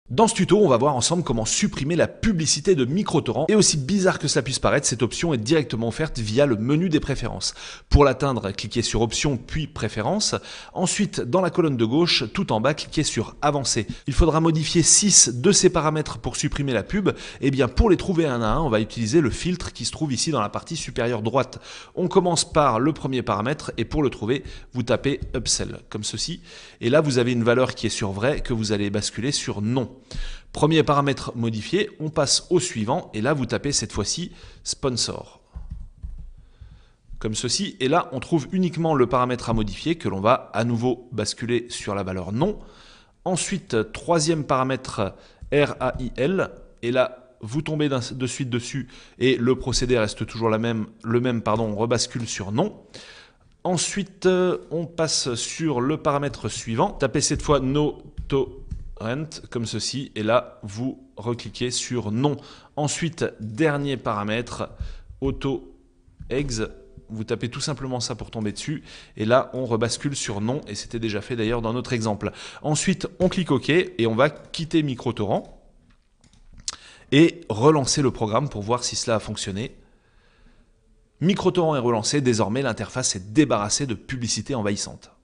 Dans ce tuto, on va voir ensemble comment supprimer la publicité de micro-torrents. Et aussi bizarre que cela puisse paraître, cette option est directement offerte via le menu des préférences. Pour l'atteindre, cliquez sur Options puis Préférences. Ensuite, dans la colonne de gauche, tout en bas, cliquez sur Avancer. Il faudra modifier 6 de ces paramètres pour supprimer la pub. Et bien pour les trouver un à un, on va utiliser le filtre qui se trouve ici dans la partie supérieure droite. On commence par le premier paramètre et pour le trouver, vous tapez Upsell comme ceci. Et là, vous avez une valeur qui est sur Vrai que vous allez basculer sur Non. Premier paramètre modifié, on passe au suivant et là vous tapez cette fois-ci sponsor. Comme ceci, et là on trouve uniquement le paramètre à modifier que l'on va à nouveau basculer sur la valeur non. Ensuite, troisième paramètre RAIL, et là vous tombez de suite dessus et le procédé reste toujours le même, on rebascule sur non. Ensuite, on passe sur le paramètre suivant, tapez cette fois no to rent comme ceci et là vous recliquez sur non. Ensuite, dernier paramètre auto ex, vous tapez tout simplement ça pour tomber dessus et là on rebascule sur non et c'était déjà fait d'ailleurs dans notre exemple. Ensuite on clique OK et on va quitter micro-torrent et relancer le programme pour voir si cela a fonctionné. Micro-torrent est relancé, désormais l'interface est débarrassée de publicité envahissante.